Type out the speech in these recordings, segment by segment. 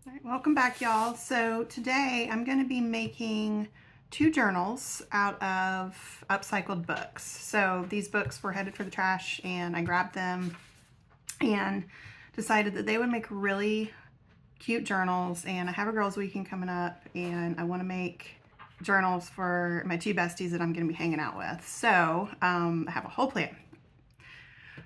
All right, welcome back, y'all. So today I'm going to be making 2 journals out of upcycled books. So these books were headed for the trash and I grabbed them and decided that they would make really cute journals. And I have a girls weekend coming up and I want to make journals for my 2 besties that I'm going to be hanging out with. So I have a whole plan.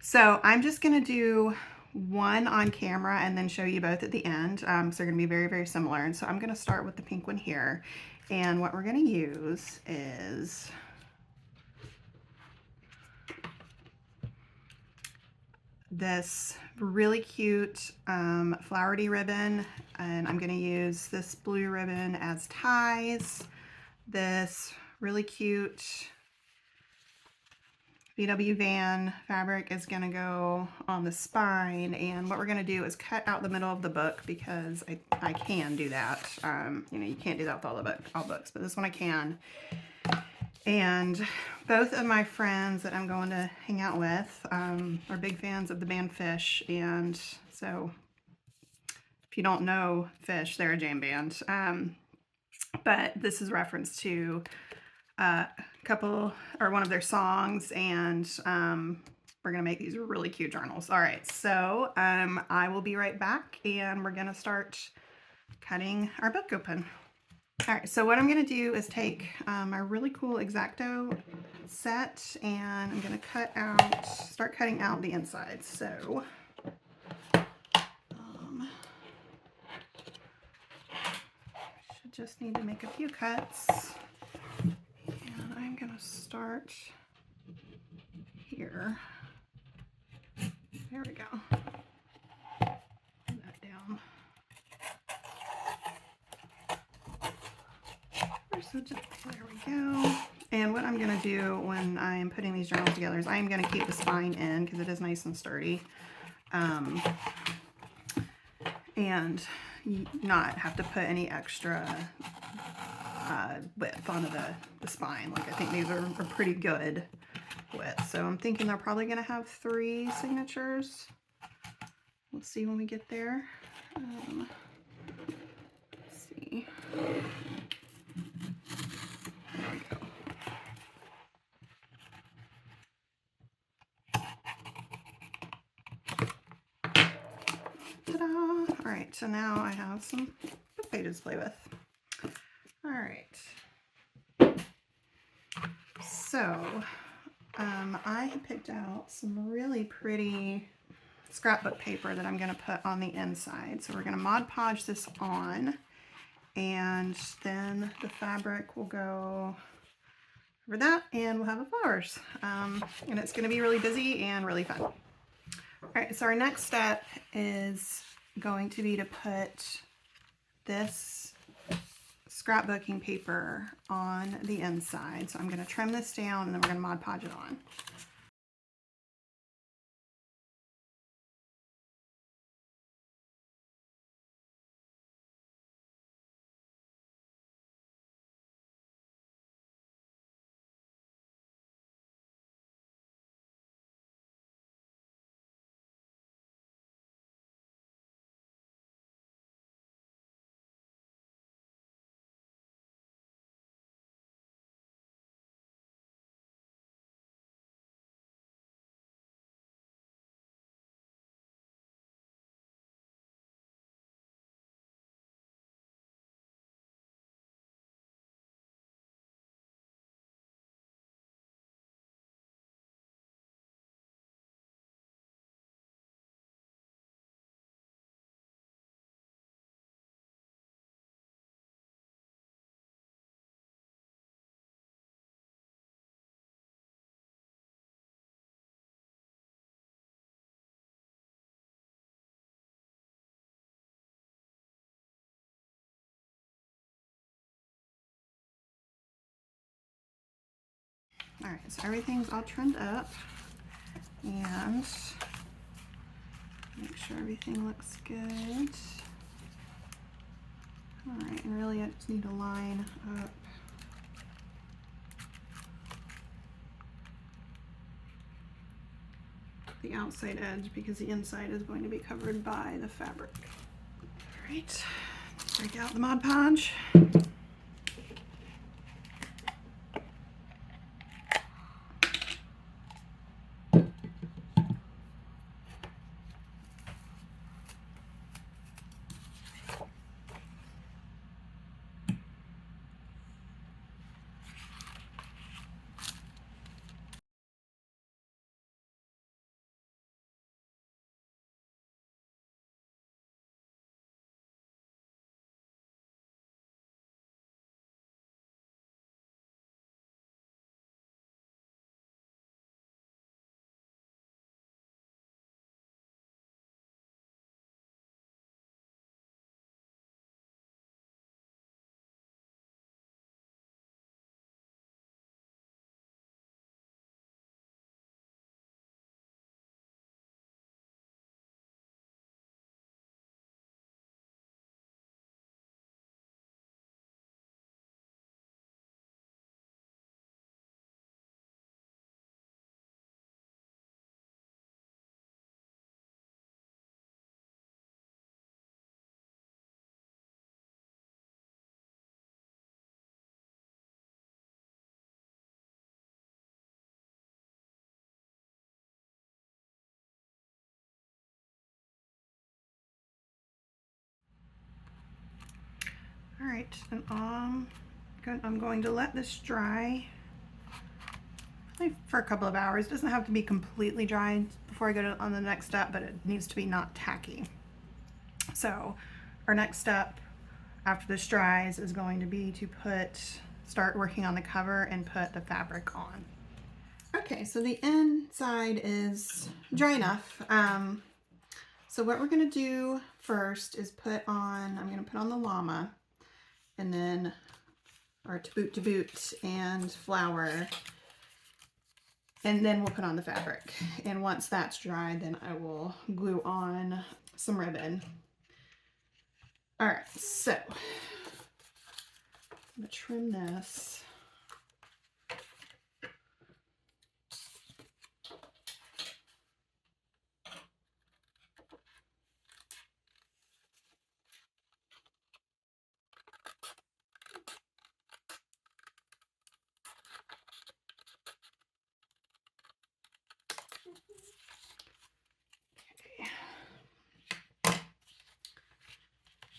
So I'm just going to do one on camera and then show you both at the end. So they're going to be very, very similar. And so I'm going to start with the pink one here. And what we're going to use is this really cute flowery ribbon. And I'm going to use this blue ribbon as ties. This really cute VW van fabric is going to go on the spine, and what we're going to do is cut out the middle of the book because I can do that. You know, you can't do that with all books, but this one I can. And both of my friends that I'm going to hang out with are big fans of the band Fish, and so if you don't know Fish, they're a jam band. But this is reference to one of their songs, and we're gonna make these really cute journals. All right, so I will be right back and we're gonna start cutting our book open. All right, so what I'm gonna do is take my really cool X-Acto set and I'm gonna start cutting out the inside. So should just need to make a few cuts. I'm going to start here. There we go. Put that down. So just, there we go. And what I'm going to do when I'm putting these journals together is I'm going to keep the spine in because it is nice and sturdy. And not have to put any extra width onto the spine. Like, I think these are pretty good width. So I'm thinking they're probably going to have 3 signatures. We'll see when we get there. Let's see. There we go. Ta-da! All right, so now I have some book pages to play with. All right, so I have picked out some really pretty scrapbook paper that I'm going to put on the inside. So we're going to Mod Podge this on, and then the fabric will go over that, and we'll have the flowers. And it's going to be really busy and really fun. All right, so our next step is going to be to put this scrapbooking paper on the inside. So I'm going to trim this down and then we're going to Mod Podge it on. All right, so everything's all trimmed up, and make sure everything looks good. All right, and really I just need to line up the outside edge because the inside is going to be covered by the fabric. All right. Break out the Mod Podge. All right, and I'm going to let this dry for a couple of hours. It doesn't have to be completely dry before I go on the next step, but it needs to be not tacky. So our next step after this dries is going to be to start working on the cover and put the fabric on. Okay, so the inside is dry enough. So what we're gonna do first is I'm gonna put on the llama, and then our to boot and flower, and then we'll put on the fabric. And once that's dried, then I will glue on some ribbon. All right, so I'm gonna trim this.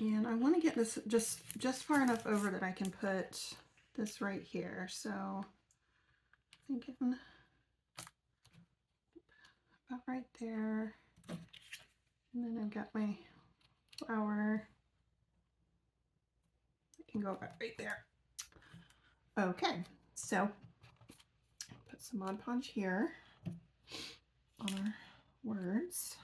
And I want to get this just far enough over that I can put this right here. So I'm thinking about right there. And then I've got my flower. It can go about right there. Okay, so put some Mod Podge here on our words.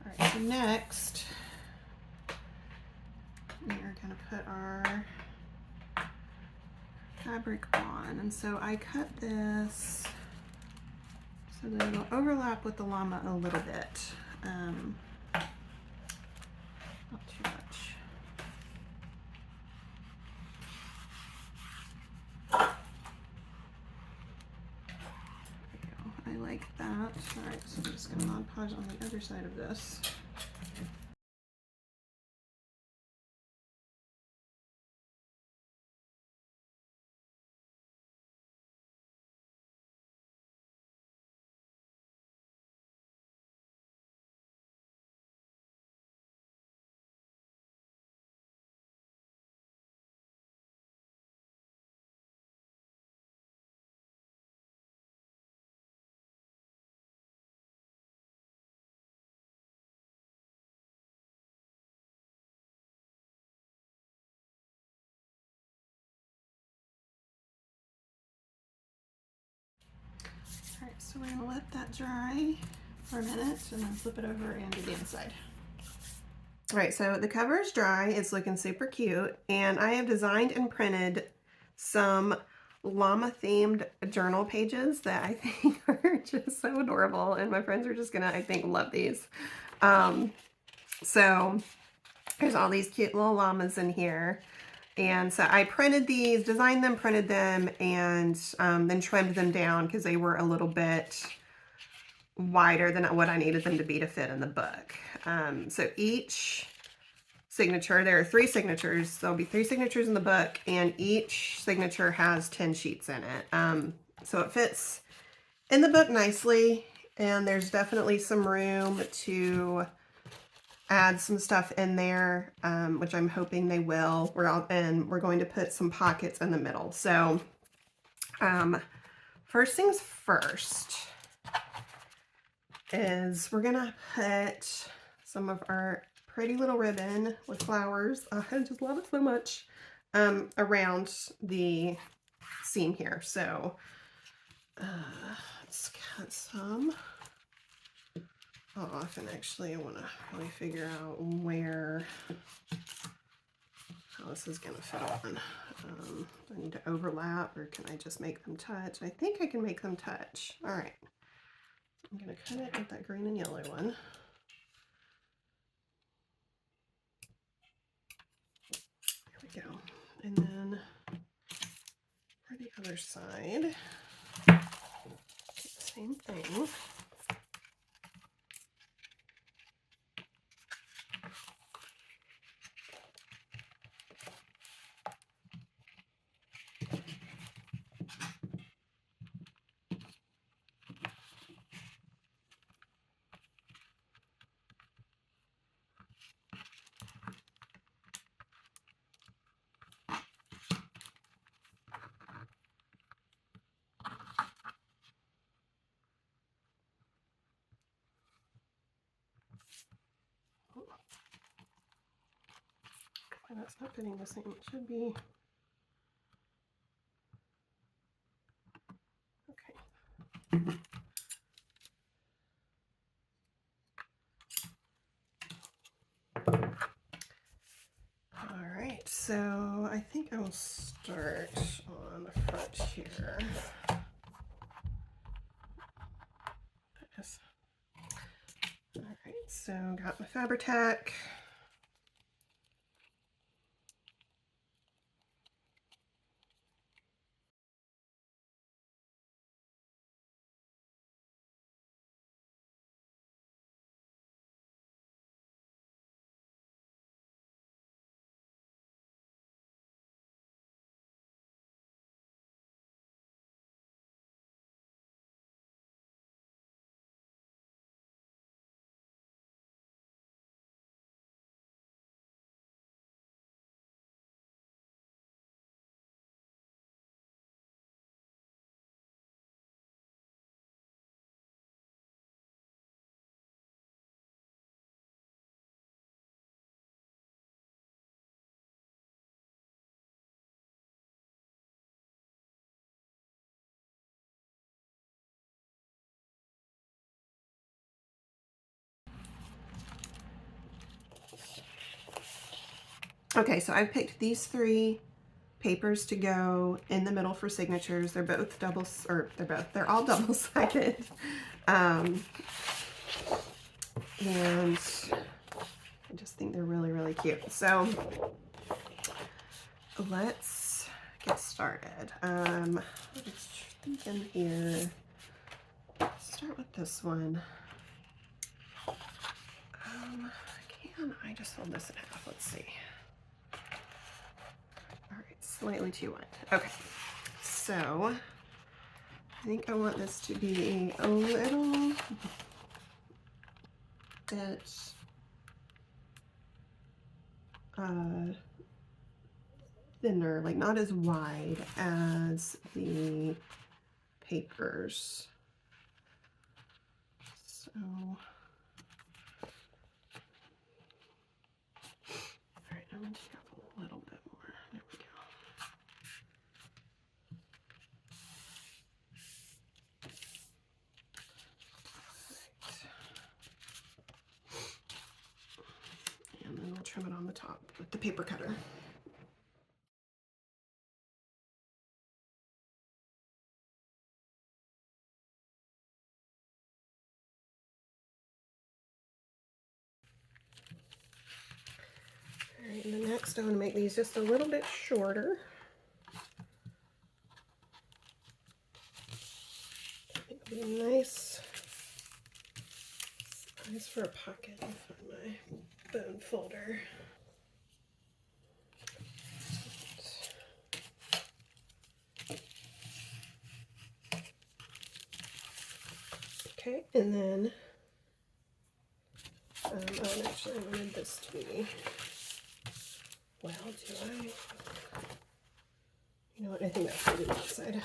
All right, so next we are going to put our fabric on. And so I cut this so that it'll overlap with the llama a little bit. Not too much. There we go. I like that. All right, so I'm just going to Mod Podge on the other side of this. So we're going to let that dry for a minute and then flip it over and do the inside. All right, so the cover is dry. It's looking super cute. And I have designed and printed some llama-themed journal pages that I think are just so adorable. And my friends are just gonna, I think, love these. So there's all these cute little llamas in here. And so I printed these, designed them, printed them, and then trimmed them down because they were a little bit wider than what I needed them to be to fit in the book. So each signature, there are 3 signatures. There'll be 3 signatures in the book, and each signature has 10 sheets in it. So it fits in the book nicely, and there's definitely some room to add some stuff in there, which I'm hoping they will. And we're going to put some pockets in the middle. So first things first is we're gonna put some of our pretty little ribbon with flowers, I just love it so much, around the seam here. So let's cut some off, and actually I want to really figure out how this is going to fit on. Do I need to overlap, or can I just make them touch? I think I can make them touch. All right. I'm going to cut it with that green and yellow one. There we go. And then for the other side, same thing. That's not fitting the same. It should be. Okay. All right, so I think I will start on the front here. All right, so got my Fabri-Tac. Okay, so I've picked these 3 papers to go in the middle for signatures. They're both they're all double-sided. And I just think they're really, really cute. So let's get started. Let's in here. Start with this one. I just fold this in half. Let's see. All right, slightly too wide. Okay, so I think I want this to be a little bit thinner, like not as wide as the papers. So, all right, I'm going to take up a little bit more. There we go. trim it on the top with the paper cutter. All right, and then next I want to make these just a little bit shorter. It'll be nice size for a pocket on my bone folder. Okay, and then actually I wanted this to be, well, do I? You know what, I think that's going to be that side.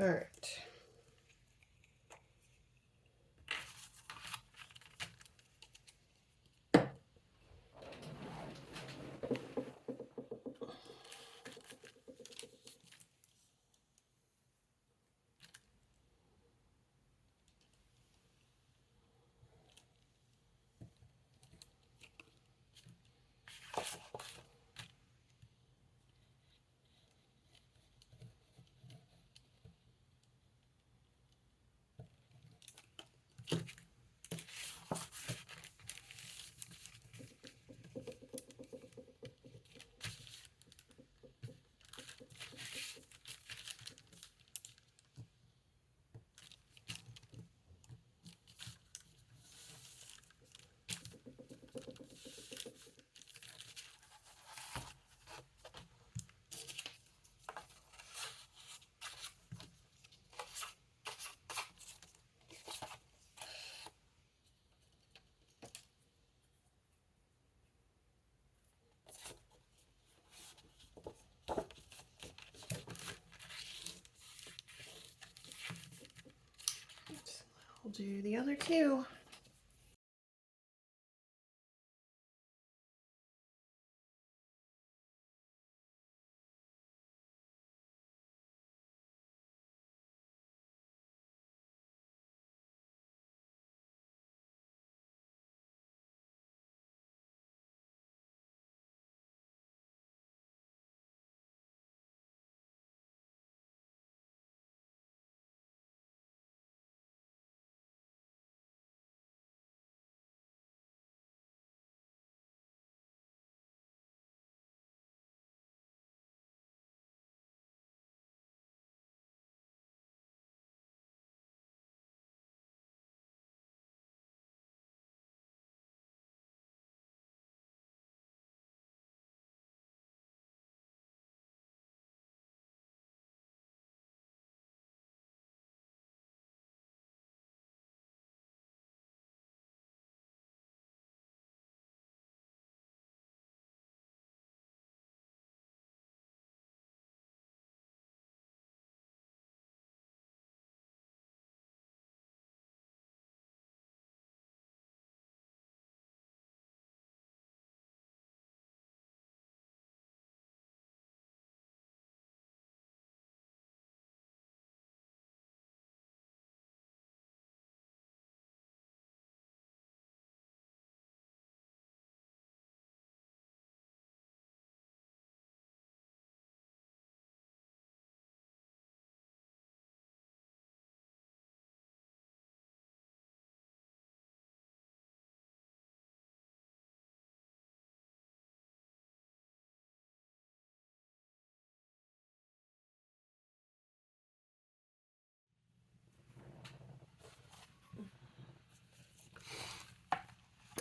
All right. I'll do the other two.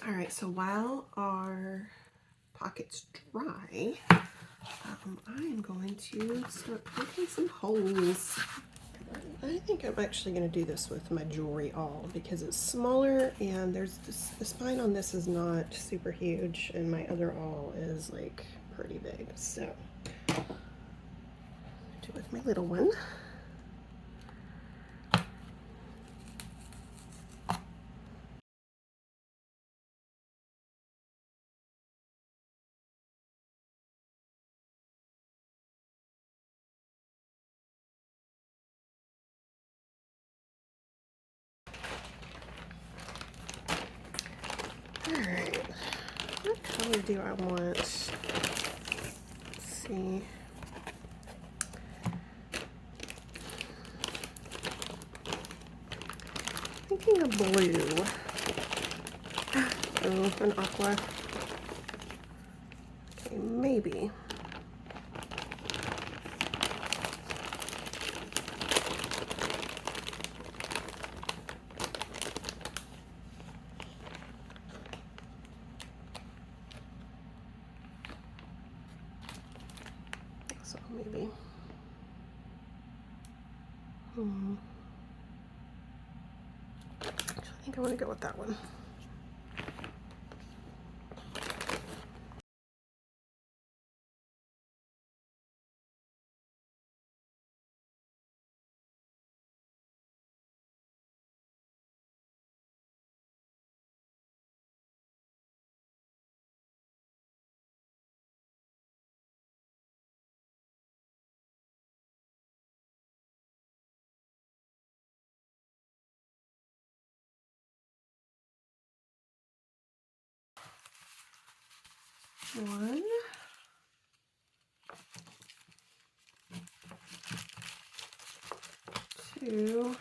All right, so while our pockets dry, I am going to start poking some holes. I think I'm actually going to do this with my jewelry awl because it's smaller and there's this, the spine on this is not super huge and my other awl is like pretty big. So do it with my little one. All right. color do I want? Let's see. Thinking of blue. Oh, an aqua. Okay, maybe. So maybe. Actually, I think I want to go with that one. One, two,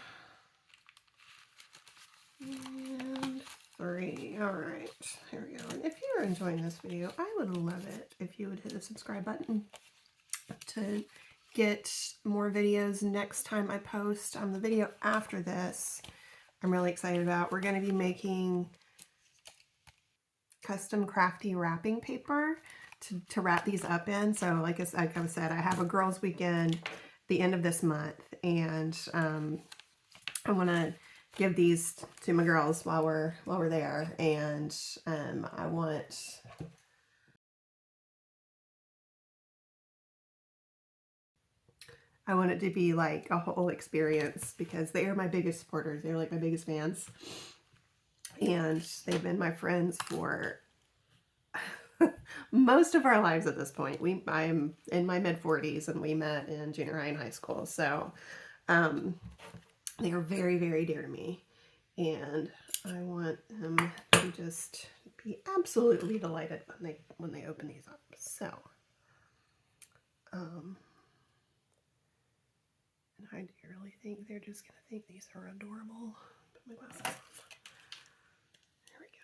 and three. All right, here we go. And if you're enjoying this video, I would love it if you would hit the subscribe button to get more videos next time I post. The video after this, I'm really excited about. We're going to be making custom crafty wrapping paper to wrap these up in. So like I said, I have a girls' weekend the end of this month, and I want to give these to my girls while we're there, and I want it to be like a whole experience, because they are my biggest supporters. They're like my biggest fans, and they've been my friends for most of our lives at this point. I'm in my mid-40s, and we met in junior high and high school. So they are very, very dear to me, and I want them to just be absolutely delighted when they open these up. So and I do really think they're just gonna think these are adorable. Put my glasses on. There we go.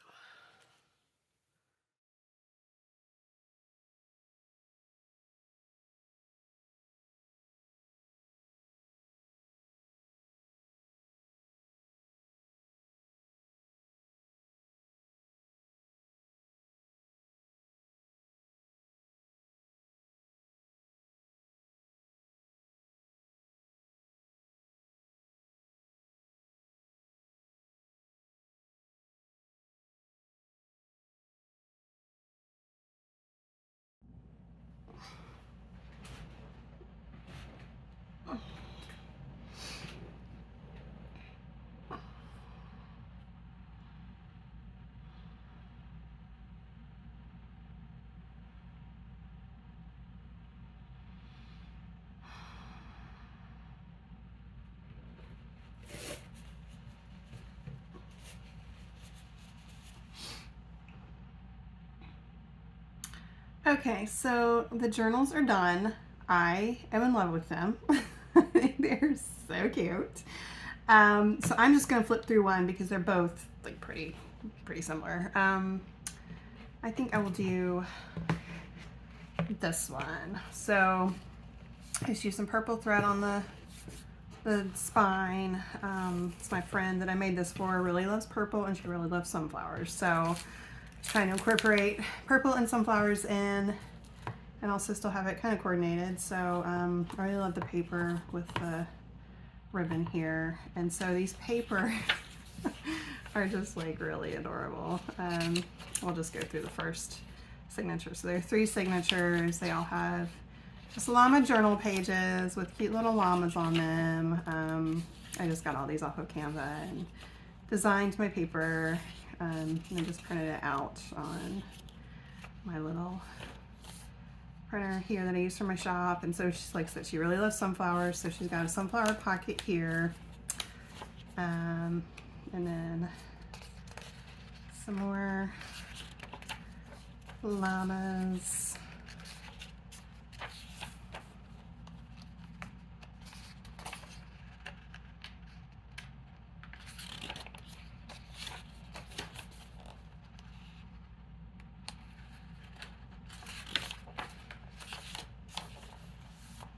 Okay, so the journals are done. I am in love with them. They're so cute. So I'm just gonna flip through one because they're both like pretty similar. I think I will do this one. So I just used some purple thread on the spine. It's my friend that I made this for really loves purple, and she really loves sunflowers. So trying to incorporate purple and sunflowers in, and also still have it kind of coordinated. So I really love the paper with the ribbon here, and so these paper are just like really adorable. We'll just go through the first signature. So there are 3 signatures. They all have just llama journal pages with cute little llamas on them. I just got all these off of Canva and designed my paper, and then just printed it out on my little printer here that I use for my shop. And so she's like said, she really loves sunflowers, so she's got a sunflower pocket here, and then some more llamas.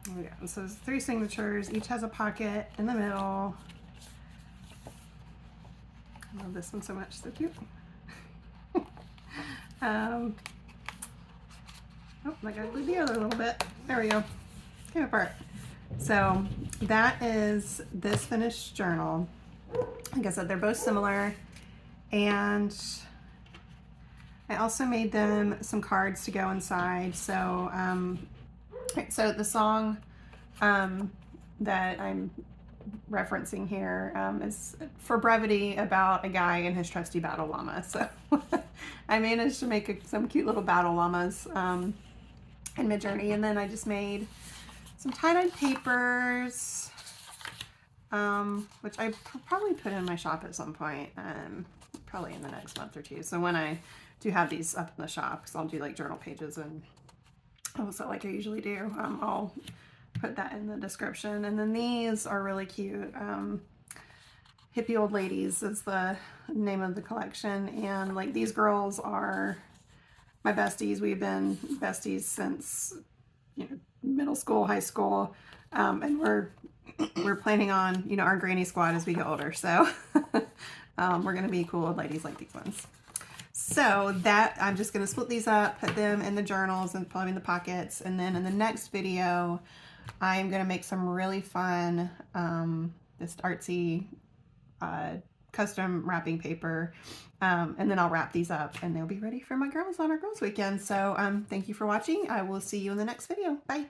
There we go. So there's 3 signatures. Each has a pocket in the middle. I love this one so much. So cute. Oh, I gotta glue the other a little bit. There we go. Came apart. So that is this finished journal. Like I said, they're both similar. And I also made them some cards to go inside. So, so the song that I'm referencing here is, for brevity, about a guy and his trusty battle llama. So I managed to make some cute little battle llamas in Midjourney, and then I just made some tie-dyed papers, which I probably put in my shop at some point, probably in the next month or two. So when I do have these up in the shop, because I'll do like journal pages and also like I usually do, I'll put that in the description. And then these are really cute. Hippie Old Ladies is the name of the collection, and like these girls are my besties. We've been besties since, you know, middle school, high school, and we're planning on, you know, our granny squad as we get older. So we're gonna be cool old ladies like these ones. So that, I'm just gonna split these up, put them in the journals and put them in the pockets, and then in the next video I'm gonna make some really fun, this artsy custom wrapping paper, and then I'll wrap these up and they'll be ready for my girls on our girls weekend. So thank you for watching. I will see you in the next video. Bye.